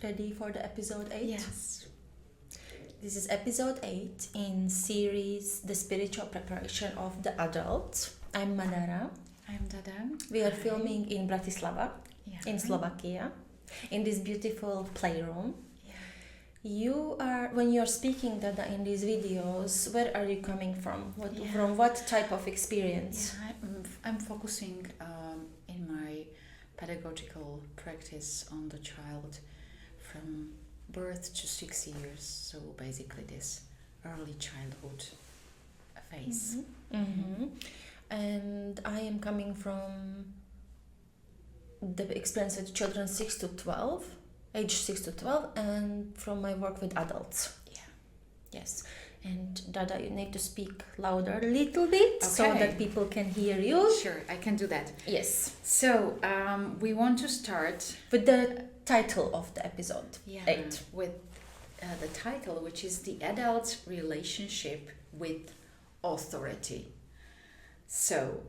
Ready for the episode 8? Yes. This is episode 8 in series The Spiritual Preparation of the Adult. I'm Madara. I'm Dada. We are filming in Bratislava, in Slovakia, in this beautiful playroom. When you're speaking, Dada, in these videos, where are you coming from? From what type of experience? I'm focusing in my pedagogical practice on the child from birth to 6 years. So basically this early childhood phase. And I am coming from the experience with children 6 to 12, age 6 to 12, and from my work with adults. Yes. And Dada, you need to speak louder a little bit so that people can hear you. Sure, I can do that. Yes. So we want to start with the title of the episode 8. With the title, which is The Adult's Relationship with Authority. So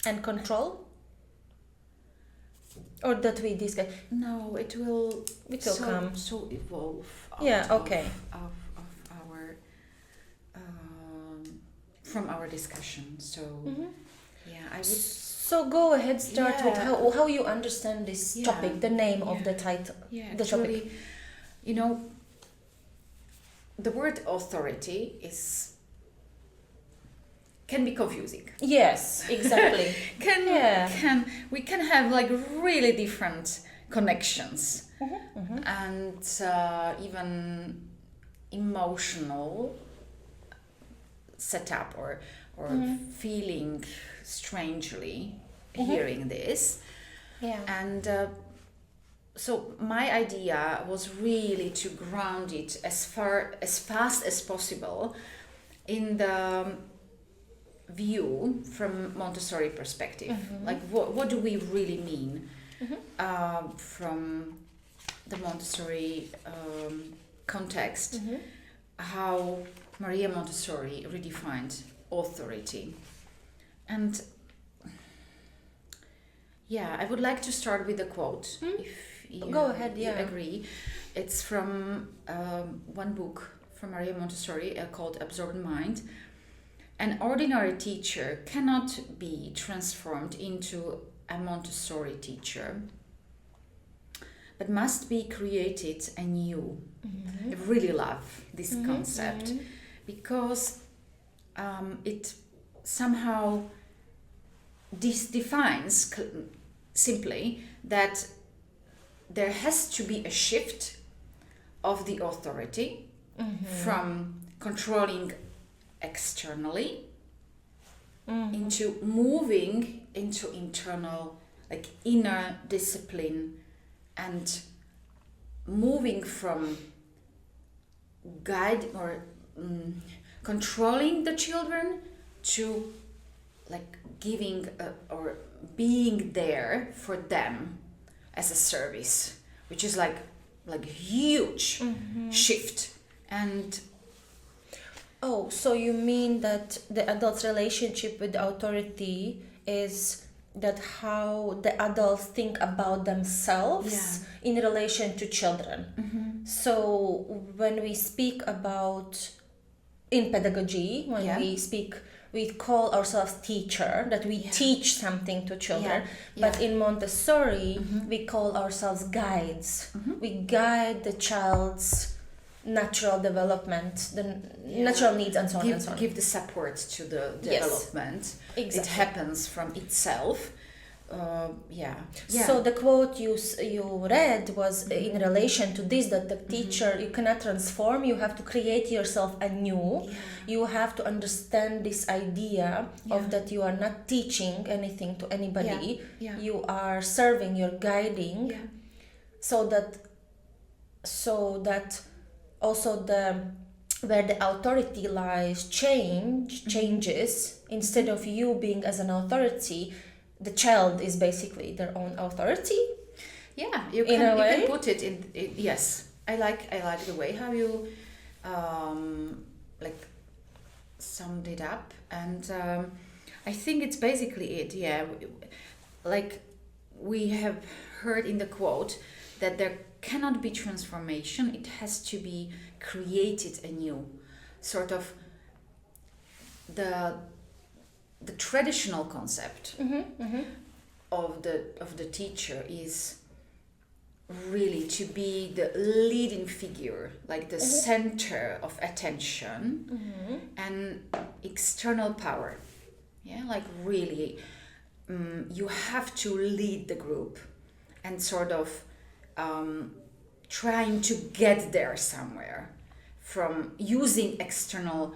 and control? Or that we discuss? No, it will come. So evolve out of our from our discussion. So I would. So go ahead, start with how you understand this topic, the name of the title. The topic. The word authority can be confusing. Yes, exactly. We can have like really different connections and even emotional setup or feeling strangely hearing this. And so my idea was really to ground it as fast as possible in the view from Montessori perspective. Like what do we really mean from the Montessori context, how Maria Montessori redefined authority. And I would like to start with a quote, if you agree. It's from one book from Maria Montessori called Absorbed Mind. An ordinary teacher cannot be transformed into a Montessori teacher, but must be created anew. I really love this concept because it somehow defines simply that there has to be a shift of the authority from controlling externally into moving into internal, like inner discipline, and moving from guide or controlling the children to like giving or being there for them as a service, which is like a huge shift. And so you mean that the adult's relationship with authority is that how the adults think about themselves in relation to children. So when we speak about in pedagogy, we call ourselves teacher, that we teach something to children. But in Montessori, we call ourselves guides. We guide the child's natural development, the natural needs, and so on and so on. Give the support to the development. Exactly. It happens from itself. So the quote you read was in relation to this, that the teacher, you cannot transform, you have to create yourself anew. You have to understand this idea of that you are not teaching anything to anybody. You are serving, you're guiding. So that also where the authority lies changes. Instead of you being as an authority, the child is basically their own authority. You can put it in yes. I like the way how you summed it up, and I think it's basically it. Like we have heard in the quote that there cannot be transformation, it has to be created anew. Sort of the traditional concept of the teacher is really to be the leading figure, like the center of attention and external power. Yeah, like really, you have to lead the group and sort of trying to get there somewhere from using external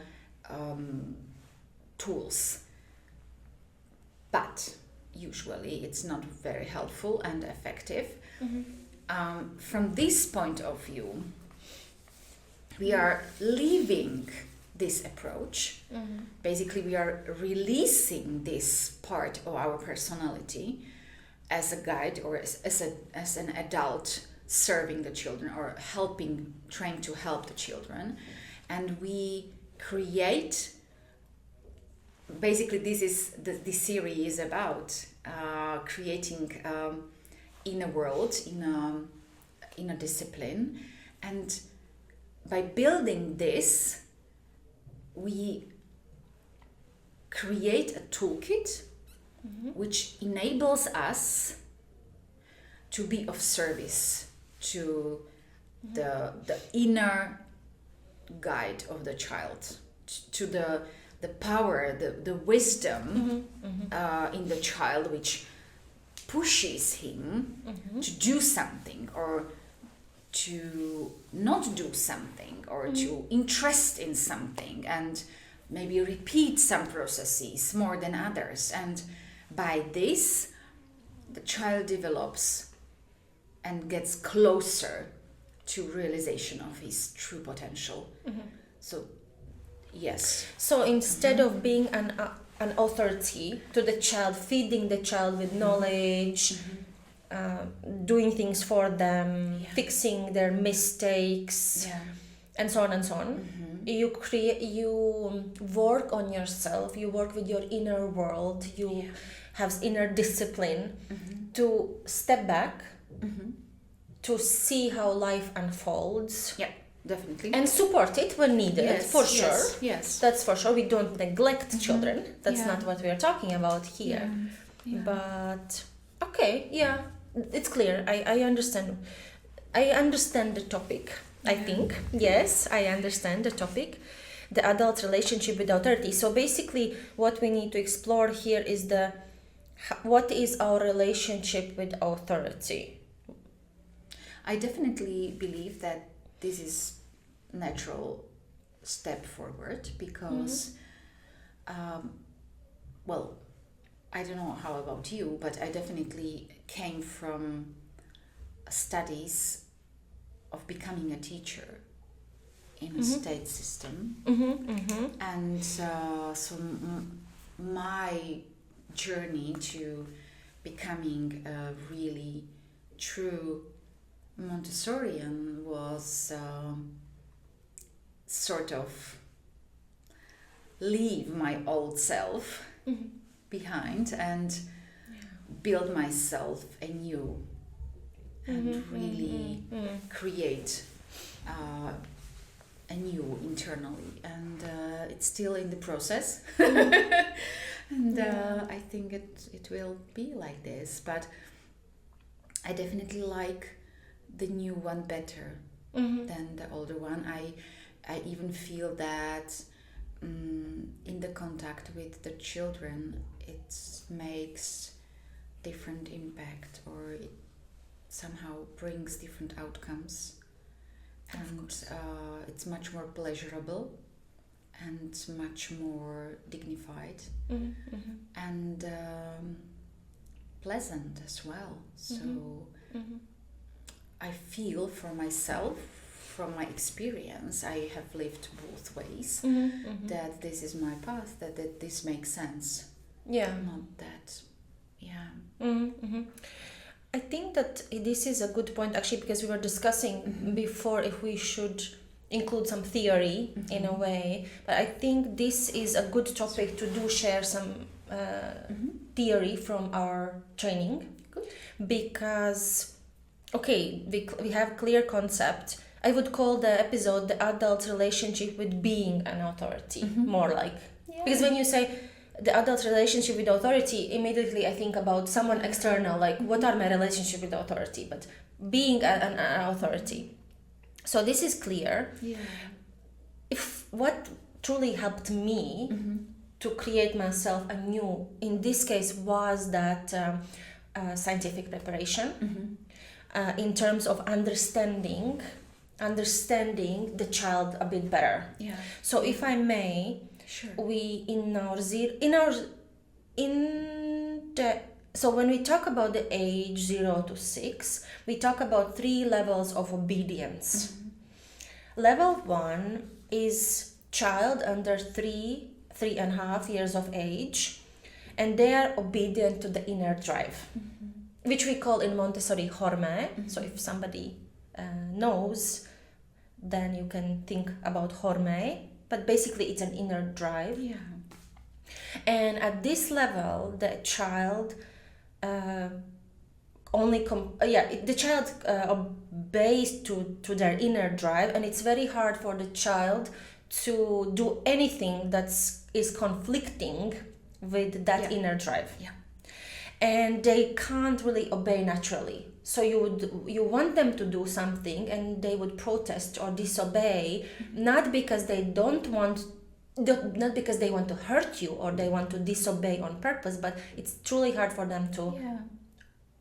tools. But usually it's not very helpful and effective. From this point of view, we are leaving this approach. Basically, we are releasing this part of our personality as a guide or as an adult serving the children or trying to help the children. And we create, basically this is this series is about creating in a world, in a discipline. And by building this, we create a toolkit which enables us to be of service to the inner guide of the child, to the power, the wisdom in the child, which pushes him to do something or to not do something or to interest in something and maybe repeat some processes more than others. And by this, the child develops and gets closer to realization of his true potential. So, yes. So instead of being an authority to the child, feeding the child with knowledge, doing things for them, fixing their mistakes, and so on and so on. You work on yourself. You work with your inner world. You have inner discipline to step back, to see how life unfolds. Yeah, definitely. And support it when needed, for sure. Yes. That's for sure. We don't neglect children. That's not what we are talking about here. But okay, it's clear. I understand. I understand the topic. I think. Yes, I understand the topic. The adult relationship with authority. So basically what we need to explore here is what is our relationship with authority? I definitely believe that this is natural step forward because well, I don't know how about you, but I definitely came from studies of becoming a teacher in a state system. And so my journey to becoming a really true Montessorian was sort of leave my old self behind and build myself anew and really create anew internally. And it's still in the process. And I think it will be like this, but I definitely like the new one better than the older one. I even feel that in the contact with the children, it makes different impact, or it somehow brings different outcomes, and it's much more pleasurable and much more dignified and pleasant as well. So I feel for myself, from my experience, I have lived both ways, that this is my path, that this makes sense. Not that, I think that this is a good point actually, because we were discussing before if we should include some theory in a way, but I think this is a good topic to share some theory from our training. Good. Because okay, we have clear concept. I would call the episode the adult relationship with being an authority, more like. Because when you say the adult relationship with authority, immediately I think about someone external, like what are my relationship with authority, but being an authority. So this is clear. Yeah. If what truly helped me to create myself anew, in this case, was that scientific preparation in terms of understanding the child a bit better. Yeah. So if I may, sure. So when we talk about the age 0 to 6, we talk about 3 levels of obedience. Level 1 is child under 3.5 years of age, and they are obedient to the inner drive, which we call in Montessori horme. So if somebody knows, then you can think about horme, but basically it's an inner drive. Yeah. And at this level, the child obeys to their inner drive, and it's very hard for the child to do anything is conflicting with that inner drive. Yeah. And they can't really obey naturally. So you want them to do something, and they would protest or disobey, not because they want to hurt you or they want to disobey on purpose, but it's truly hard for them to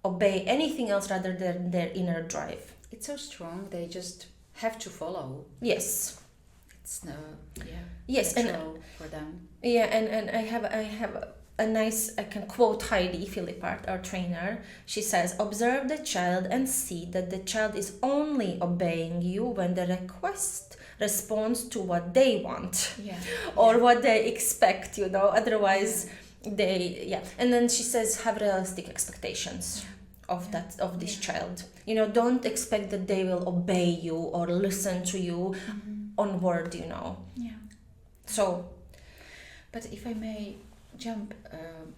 obey anything else rather than their inner drive. It's so strong, they just have to follow. Yes. It's yes, natural for them. Yeah, and I have a nice, I can quote Heidi Philippart, our trainer. She says, observe the child and see that the child is only obeying you when the request responds to what they want or what they expect, otherwise and then she says, have realistic expectations of this child. Don't expect that they will obey you or listen to you on word. So, but if I may jump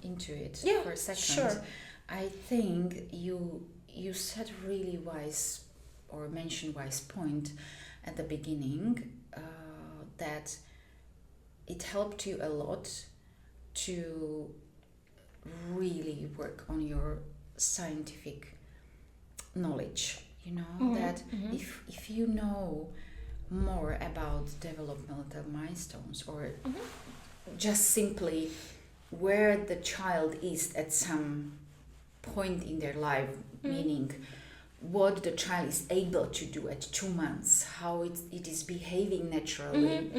into it for a second. Sure. I think you said really wise or mentioned wise point at the beginning, that it helped you a lot to really work on your scientific knowledge, that if you know more about developmental milestones or just simply where the child is at some point in their life, meaning what the child is able to do at 2 months, how it is behaving naturally,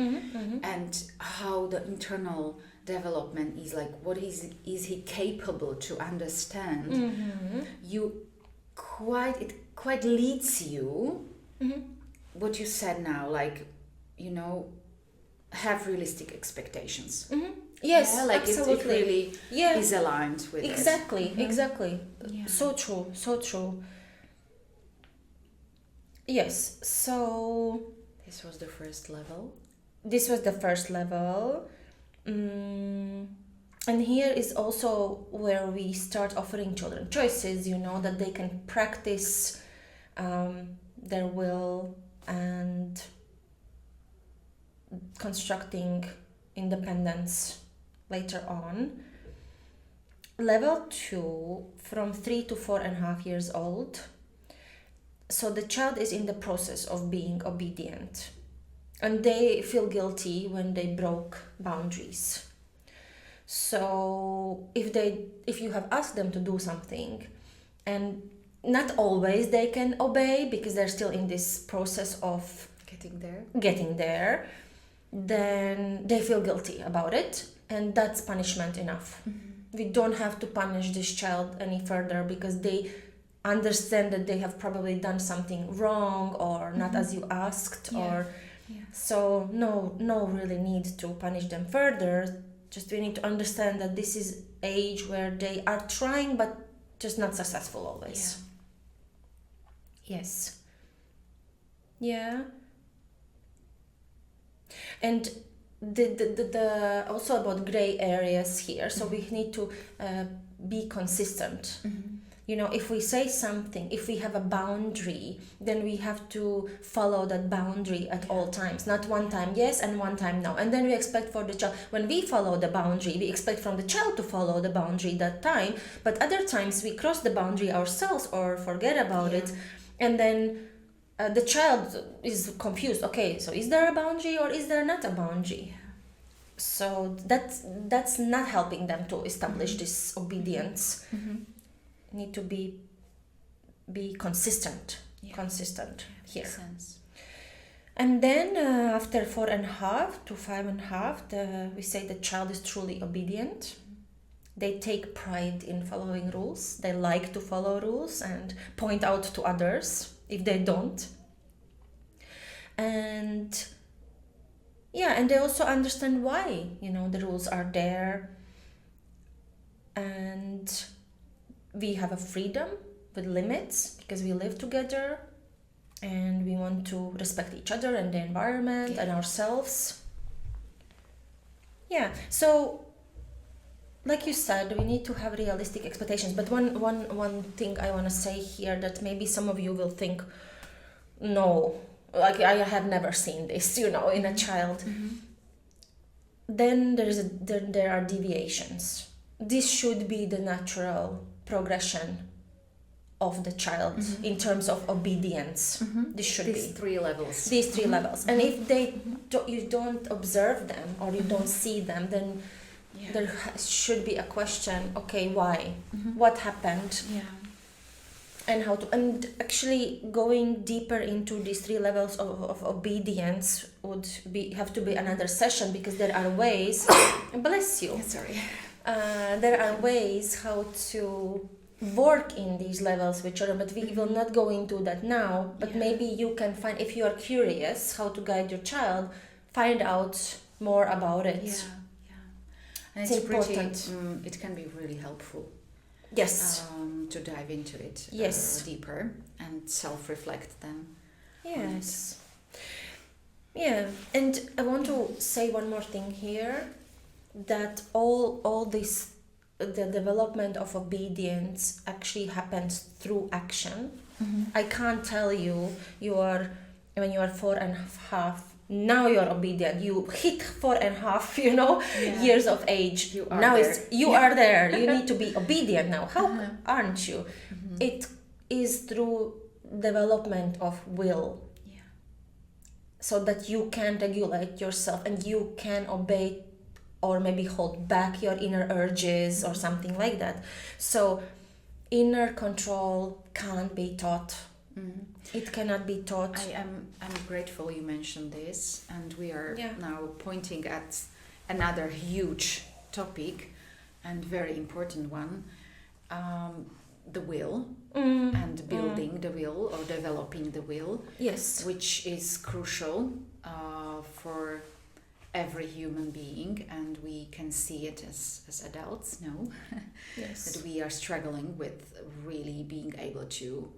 and how the internal development is like, what is he capable to understand. It quite leads you, what you said now, like, have realistic expectations. Yes, like absolutely. It really is aligned with exactly. Yeah. So true. Yes, so this was the first level. And here is also where we start offering children choices, that they can practice their will and constructing independence later on. Level 2, from 3 to 4.5 years old. So the child is in the process of being obedient, and they feel guilty when they broke boundaries. So if you have asked them to do something, and not always they can obey because they're still in this process of getting there, then they feel guilty about it, and that's punishment enough. We don't have to punish this child any further because they understand that they have probably done something wrong or not as you asked, so no really need to punish them further. Just we need to understand that this is age where they are trying but just not successful always. Yes. Yeah. And the also about gray areas here, so we need to be consistent. if we say something, if we have a boundary, then we have to follow that boundary at all times. Not one time yes and one time no. And then we expect for the child, when we follow the boundary, we expect from the child to follow the boundary that time. But other times we cross the boundary ourselves or forget about it. And then the child is confused. Okay, so is there a boundary or is there not a boundary? So that's not helping them to establish this obedience. Need to be consistent. Here. Makes sense. And then after 4.5 to 5.5, we say the child is truly obedient. They take pride in following rules. They like to follow rules and point out to others if they don't. And and they also understand why, the rules are there. And we have a freedom with limits because we live together and we want to respect each other and the environment and ourselves. So like you said, we need to have realistic expectations. But one thing I want to say here, that maybe some of you will think, no, like I have never seen this, in a child. Then there are deviations. This should be the natural progression of the child in terms of obedience. This should These be three levels. These three levels. And if you don't observe them or you don't see them, then there should be a question. Okay, why? What happened? And how to, and actually going deeper into these three levels of obedience would have to be another session, because there are ways. Bless you. Sorry. There are ways how to work in these levels with children, but we will not go into that now. But maybe you can find, if you are curious how to guide your child, find out more about it. And it's important. It can be really helpful. Yes. To dive into it deeper and self-reflect then. Yes. And I want to say one more thing here, that all this, the development of obedience actually happens through action. I can't tell you when you are 4.5, now you're obedient. You hit 4.5, years of age. You are there. You need to be obedient now. How aren't you? It is through development of will. So that you can regulate yourself and you can obey, or maybe hold back your inner urges or something like that. So inner control can't be taught. It cannot be taught. I'm grateful you mentioned this, and we are now pointing at another huge topic and very important one, the will and building the will or developing the will. Yes. Which is crucial for every human being, and we can see it as adults now. Yes. That we are struggling with really being able to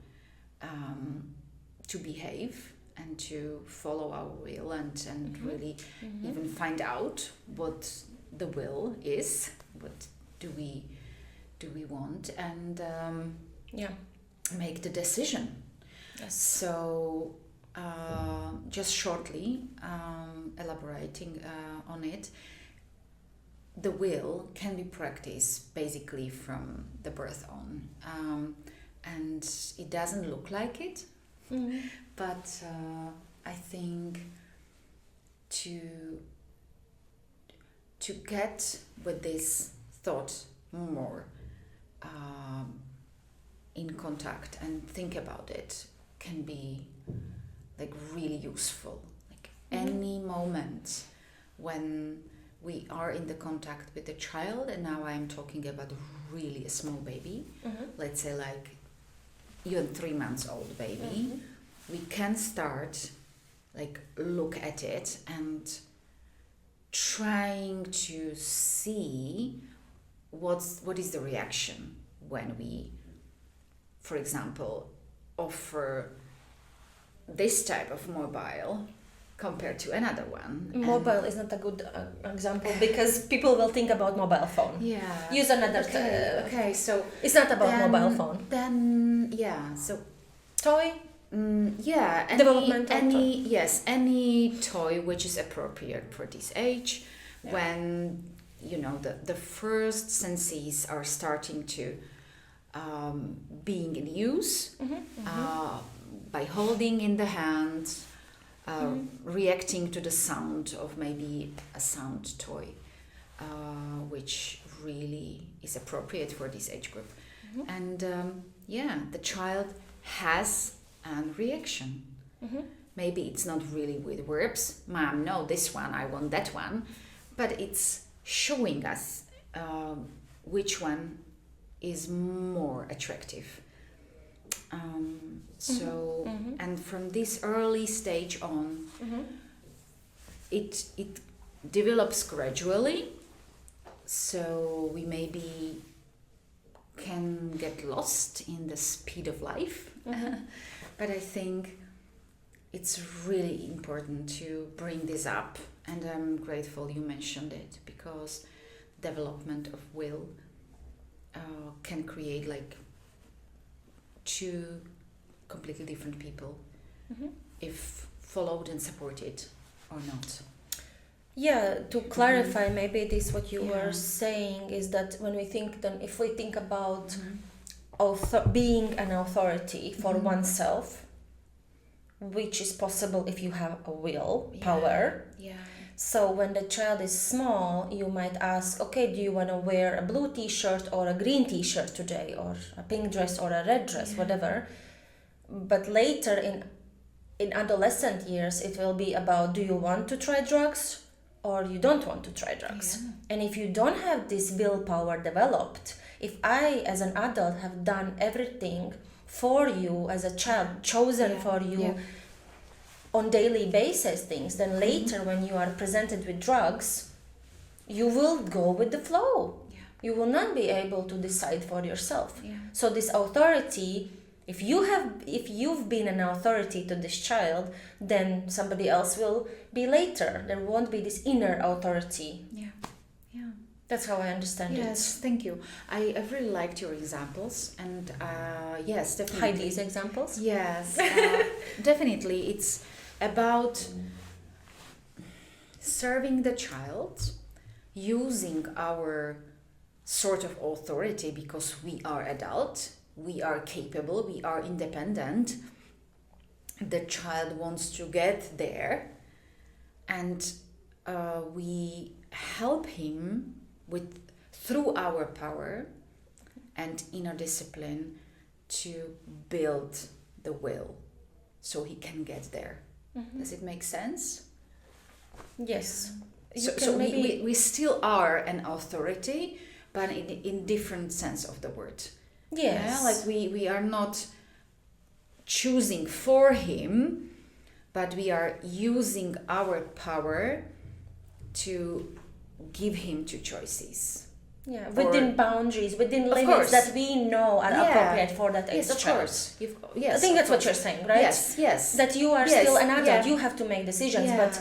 behave and to follow our will and really even find out what the will is, what do we want, and make the decision. Yes. So just shortly elaborating on it, the will can be practiced basically from the birth on, and it doesn't look like it, but I think to get with this thought more in contact and think about it can be like really useful. Like any moment when we are in the contact with the child, and now I'm talking about really a small baby, let's say like even 3 months old baby, we can start like look at it and trying to see what is the reaction when we, for example, offer this type of mobile compared to another one. Mobile is not a good example because people will think about mobile phone. Yeah. Use another. Okay. So it's not about mobile phone. Then so toy. Any toy which is appropriate for this age, when the first senses are starting to being in use, by holding in the hand, reacting to the sound of maybe a sound toy, which really is appropriate for this age group. And the child has an reaction. Maybe it's not really with verbs, "Mom, no, this one, I want that one," but it's showing us which one is more attractive. And from this early stage on, it develops gradually, so we maybe can get lost in the speed of life. But I think it's really important to bring this up, and I'm grateful you mentioned it, because development of will can create like two completely different people, if followed and supported or not. To clarify, maybe this what you were saying is that when we think, then if we think about being an authority for oneself, which is possible if you have a will power. So when the child is small, you might ask, okay, do you want to wear a blue t-shirt or a green t-shirt today, or a pink dress or a red dress, whatever. But later in adolescent years, it will be about, do you want to try drugs or you don't want to try drugs? And if you don't have this willpower developed, if I as an adult have done everything for you as a child, chosen for you on daily basis things, then later when you are presented with drugs, you will go with the flow. You will not be able to decide for yourself. So this authority, if you've been an authority to this child, then somebody else will be later. There won't be this inner authority. That's how I understand it. Yes, thank you. I really liked your examples, and yes, definitely. Heidi's examples? Yes, definitely. It's about serving the child, using our sort of authority, because we are adult, we are capable, we are independent. The child wants to get there, and we help him through our power and inner discipline to build the will, so he can get there. Does it make sense? Yes. So we still are an authority, but in different sense of the word. Yes. Like we are not choosing for him, but we are using our power to give him two choices. Within boundaries, within limits that we know are appropriate for that age. Yes, of course. Yes, I think that's what you're saying, right? Yes. That you are still an adult, you have to make decisions, but...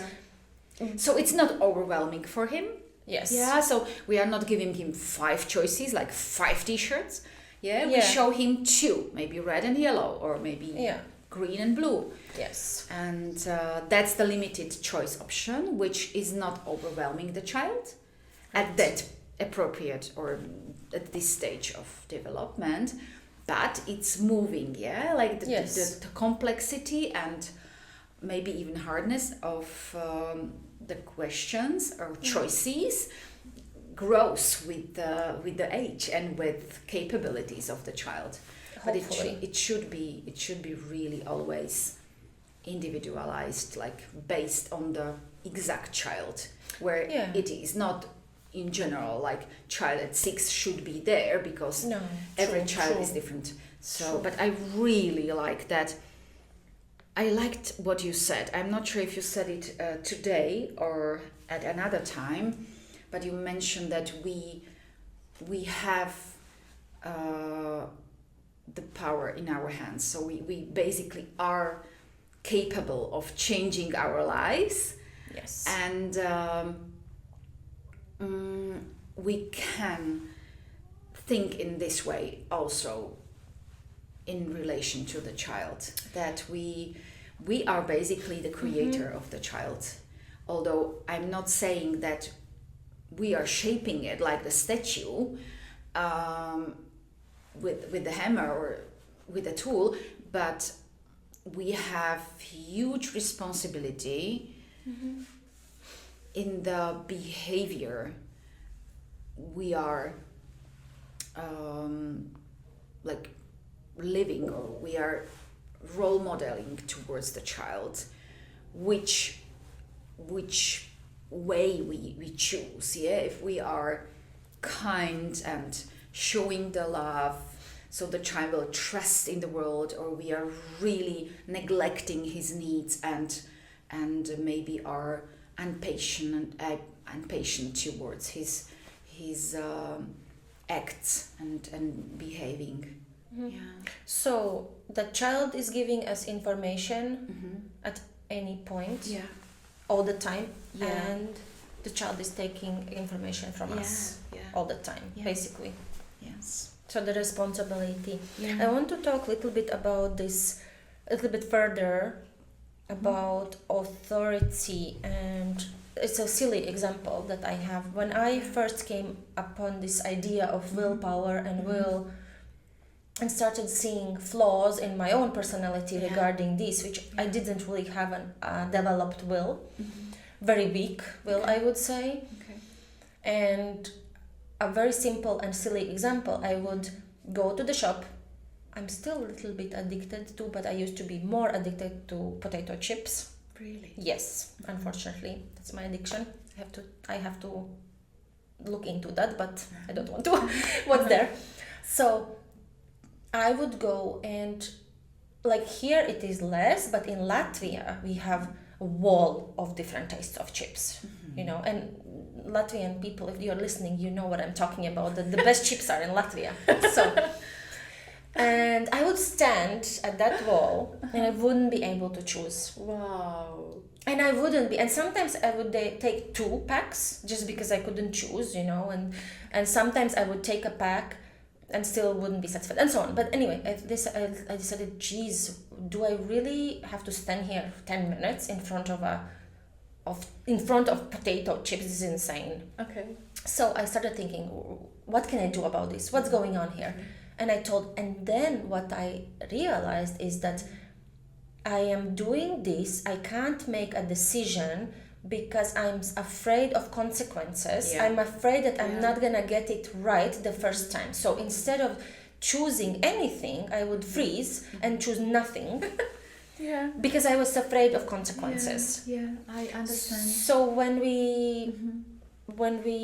So it's not overwhelming for him. Yes. So we are not giving him 5 choices, like 5 t-shirts. We show him 2, maybe red and yellow, or maybe green and blue. Yes. And that's the limited choice option, which is not overwhelming the child at that appropriate or at this stage of development, but it's moving, like the complexity and maybe even hardness of the questions or choices grows with the age and with capabilities of the child. Hopefully. But it should be really always individualized, like based on the exact child, where it is not in general like child at 6 should be there, because every child is different. So but I really like that. I liked what you said. I'm not sure if you said it today or at another time, but you mentioned that we have the power in our hands. So we basically are capable of changing our lives. Yes. And we can think in this way also in relation to the child, that we are basically the creator of the child. Although I'm not saying that we are shaping it like the statue with the hammer or with a tool, but we have huge responsibility in the behavior we are like living, or we are role modeling towards the child, which way we choose. If we are kind and showing the love so the child will trust in the world, or we are really neglecting his needs and maybe are impatient towards his acts and behaving. Yeah. So the child is giving us information at any point, all the time, and the child is taking information from us all the time, basically. Yes. So the responsibility. I want to talk a little bit about this, a little bit further about authority, and it's a silly example that I have. When I first came upon this idea of willpower and will, and started seeing flaws in my own personality regarding this, which I didn't really have a developed will, very weak will, I would say. And a very simple and silly example, I would go to the shop. I'm still a little bit addicted to, but I used to be more addicted to potato chips. Really? Yes, unfortunately, that's my addiction. I have to look into that, but I don't want to. What's there? So I would go, and like here it is less, but in Latvia we have a wall of different tastes of chips, you know, and Latvian people, if you're listening, you know what I'm talking about. The best chips are in Latvia. So, and I would stand at that wall and I wouldn't be able to choose. Wow. And I wouldn't be. And sometimes I would take 2 packs just because I couldn't choose, you know, and sometimes I would take a pack and still wouldn't be satisfied, and so on. But anyway, I decided, geez, do I really have to stand here 10 minutes in front of potato chips? This is insane. Okay. So I started thinking, what can I do about this? What's going on here? And then what I realized is that I am doing this, I can't make a decision because I'm afraid of consequences. I'm afraid that I'm not gonna get it right the first time. So instead of choosing anything, I would freeze and choose nothing. Because I was afraid of consequences. I understand. So when we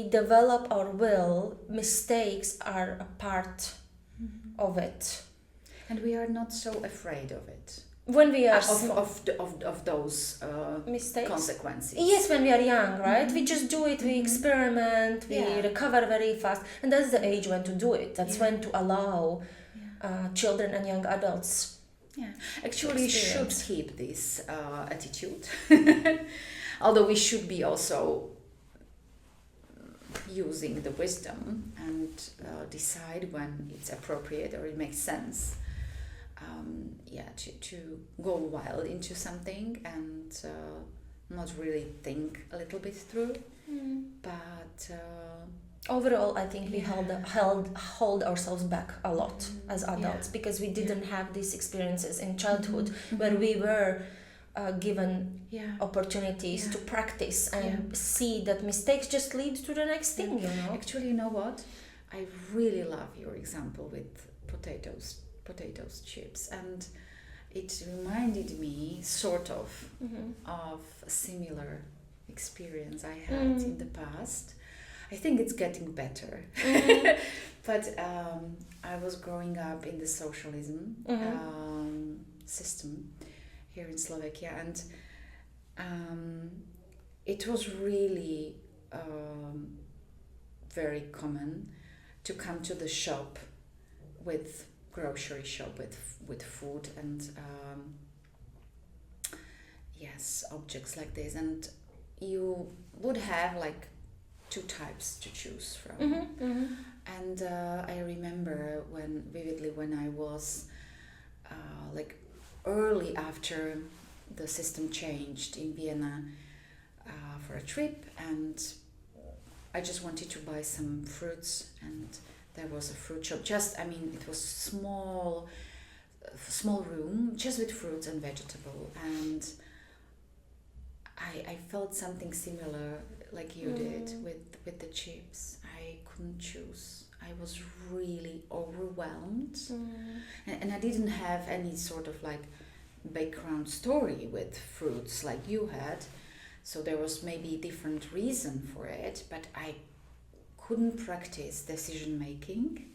develop our will, mistakes are a part of it, and we are not so afraid of it. When we are of those mistakes, consequences. Yes, when we are young, right? We just do it. We experiment. We recover very fast, and that's the age when to do it. That's when to allow children and young adults. Actually, should keep this attitude. Although we should be also using the wisdom and decide when it's appropriate or it makes sense. To go wild into something and not really think a little bit through. But overall, I think we hold ourselves back a lot as adults because we didn't have these experiences in childhood where we were given opportunities to practice and see that mistakes just lead to the next thing, you know. Actually, you know what? I really love your example with potatoes chips, and it reminded me sort of a similar experience I had in the past. I think it's getting better. But I was growing up in the socialism system here in Slovakia, and it was really very common to come to the shop grocery shop with food, and things, objects like this, and you would have like 2 types to choose from. And I remember vividly when I was like early after the system changed in Vienna for a trip, and I just wanted to buy some fruits, and there was a fruit shop. It was small room just with fruits and vegetable, and I felt something similar like you did with the chips. I couldn't choose. I was really overwhelmed, and I didn't have any sort of like background story with fruits like you had, so there was maybe a different reason for it, but I couldn't practice decision making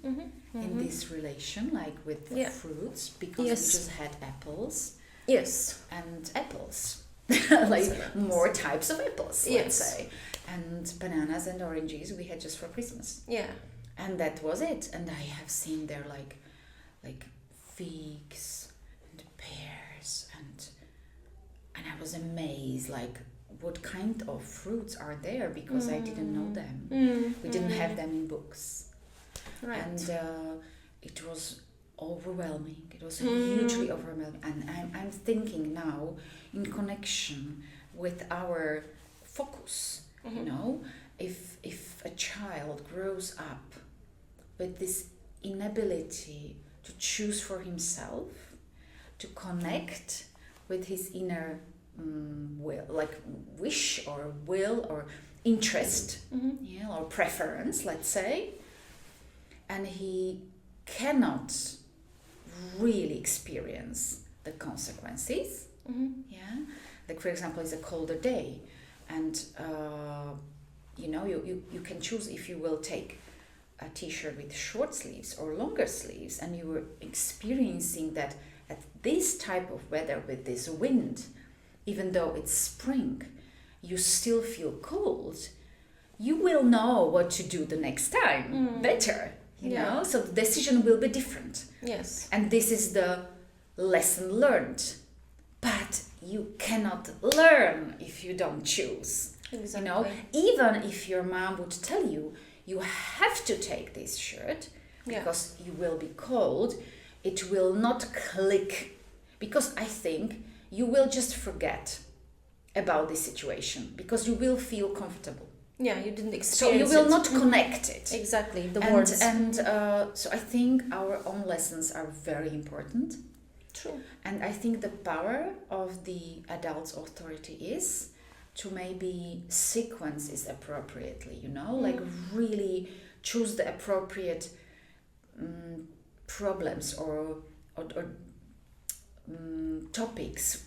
in this relation, like with the fruits, because we just had apples. Yes. And apples. Like more types of apples, let's say. And bananas and oranges we had just for Christmas. Yeah. And that was it. And I have seen there like figs and pears, and I was amazed, like, what kind of fruits are there, because I didn't know them. We didn't have them in books. Right. And it was overwhelming. It was hugely overwhelming. And I'm thinking now in connection with our focus, you know, if a child grows up with this inability to choose for himself, to connect with his inner will, like wish or will or interest, or preference, let's say, and he cannot really experience the consequences. Like, for example, it's a colder day, and you can choose if you will take a t-shirt with short sleeves or longer sleeves, and you were experiencing that at this type of weather with this wind, even though it's spring, you still feel cold. You will know what to do the next time better, you know, so the decision will be different. Yes. And this is the lesson learned. But you cannot learn if you don't choose. Exactly. You know, even if your mom would tell you, you have to take this shirt because you will be cold, it will not click, because I think you will just forget about this situation because you will feel comfortable. Yeah, you didn't experience it. So you will not connect it. Exactly, the words. And so I think our own lessons are very important. True. And I think the power of the adult's authority is to maybe sequence it appropriately, you know, like really choose the appropriate problems or topics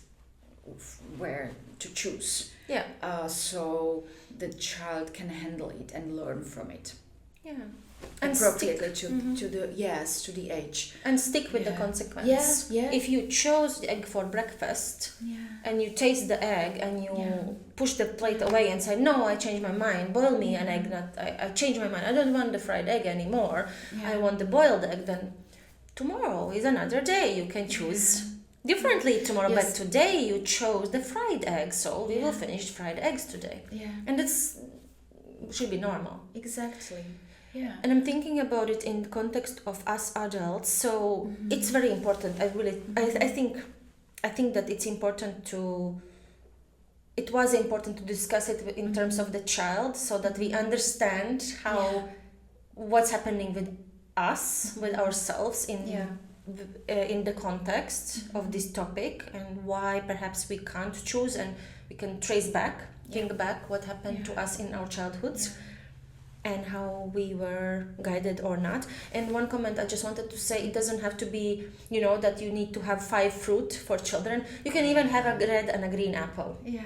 where to choose. Yeah. So the child can handle it and learn from it. Yeah. And appropriately to the age. And stick with the consequence. Yes. Yeah. If you chose the egg for breakfast and you taste the egg and you push the plate away and say, no, I changed my mind, boil me an egg, I changed my mind, I don't want the fried egg anymore, I want the boiled egg, then tomorrow is another day, you can choose differently tomorrow, but today you chose the fried egg, so we will finish fried eggs today. And it's should be normal. Exactly. Yeah. And I'm thinking about it in the context of us adults, so it's very important. I think that it was important to discuss it in terms of the child, so that we understand what's happening with us, with ourselves in the context of this topic, and why perhaps we can't choose, and we can trace back, think back what happened to us in our childhoods. And how we were guided or not. And one comment I just wanted to say, it doesn't have to be, that you need to have 5 fruit for children. You can even have a red and a green apple. Yeah.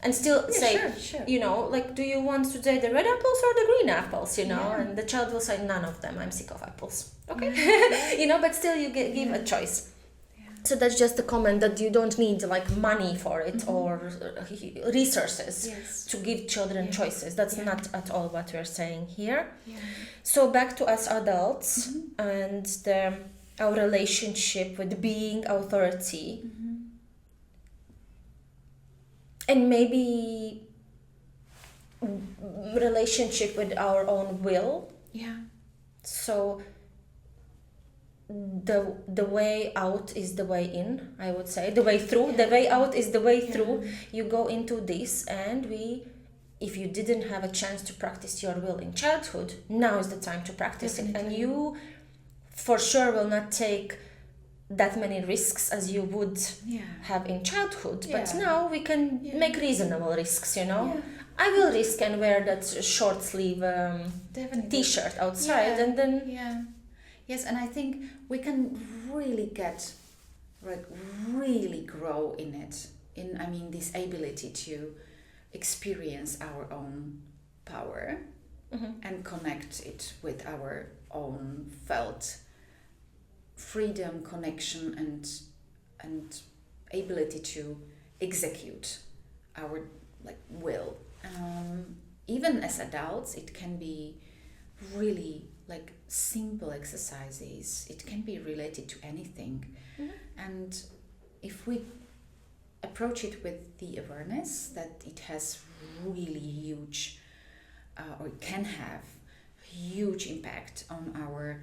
And still say, sure. Like, do you want today the red apples or the green apples, And the child will say, none of them, I'm sick of apples. Okay? But still you give a choice. So that's just a comment that you don't need like money for it or resources to give children choices. That's not at all what we're saying here. So back to us adults and our relationship with being authority. And maybe relationship with our own will. Yeah. So the way out is the way in, I would say. The way through. The way out is the way through. You go into this, and if you didn't have a chance to practice your will in childhood, now is the time to practice it. And you for sure will not take that many risks as you would have in childhood. But now we can make reasonable risks, I will risk and wear that short sleeve t-shirt outside, and then yes, and I think we can really really grow in it, this ability to experience our own power and connect it with our own felt freedom, connection, and ability to execute our will. Even as adults, it can be really simple exercises. It can be related to anything. And if we approach it with the awareness that it has really huge, or it can have huge impact on our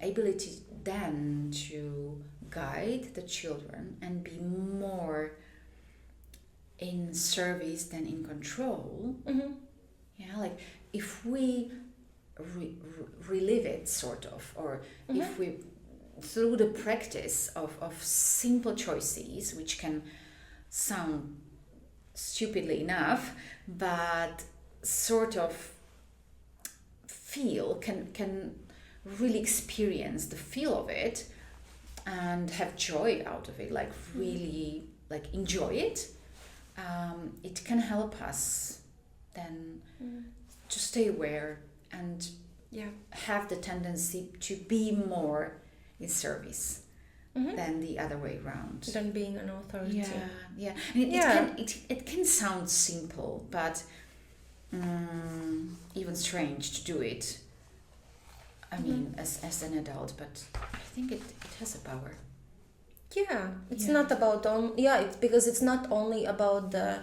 ability then to guide the children and be more in service than in control. If we relive it sort of, or if we through the practice of simple choices, which can sound stupidly enough, but sort of can really experience the feel of it and have joy out of it, really enjoy it. It can help us then to stay aware and have the tendency to be more in service than the other way around. Than being an authority. It can sound simple, but even strange to do it. As an adult, but I think it has a power. It's not about it's because it's not only about the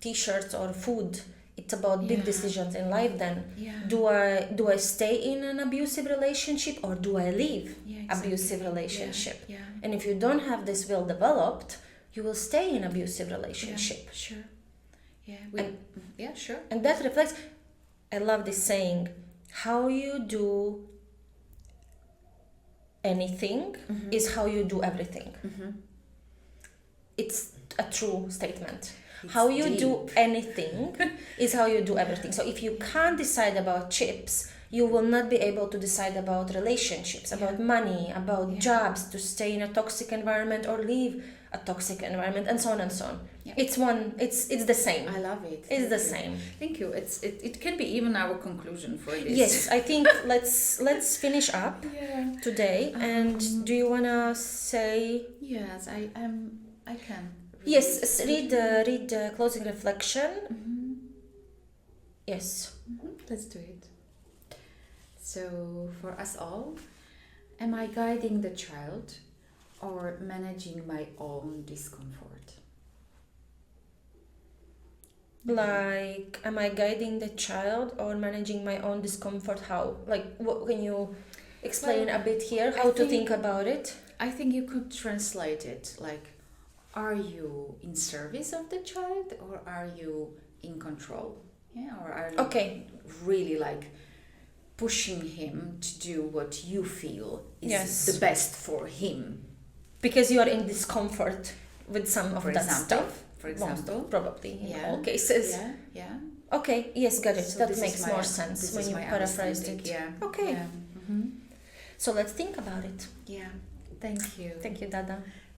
t-shirts or food. It's about big decisions in life. Then do I stay in an abusive relationship, or do I leave abusive relationship? And if you don't have this will developed, you will stay in abusive relationship. Sure. And that reflects, I love this saying, how you do anything is how you do everything. It's a true statement. How you do anything is how you do everything. So if you can't decide about chips, you will not be able to decide about relationships, about money, about jobs, to stay in a toxic environment or leave a toxic environment, and so on and so on. It's the same. I love it. It's the same. Thank you. It can be even our conclusion for this. Yes, I think let's finish up today. And do you wanna say? Yes, I can. Yes, read the closing reflection. Yes. Let's do it. So, for us all, am I guiding the child or managing my own discomfort? Am I guiding the child or managing my own discomfort? How? What can you explain a bit here? How to think about it? I think you could translate it are you in service of the child, or are you in control? Or are you really pushing him to do what you feel is the best for him? Because you are in discomfort with some of that stuff. For example. Probably in all cases. Yeah. Okay, yes, got it. So that makes more sense when you paraphrased it. Yeah. Okay. So let's think about it. Yeah. Thank you. Thank you, Dada.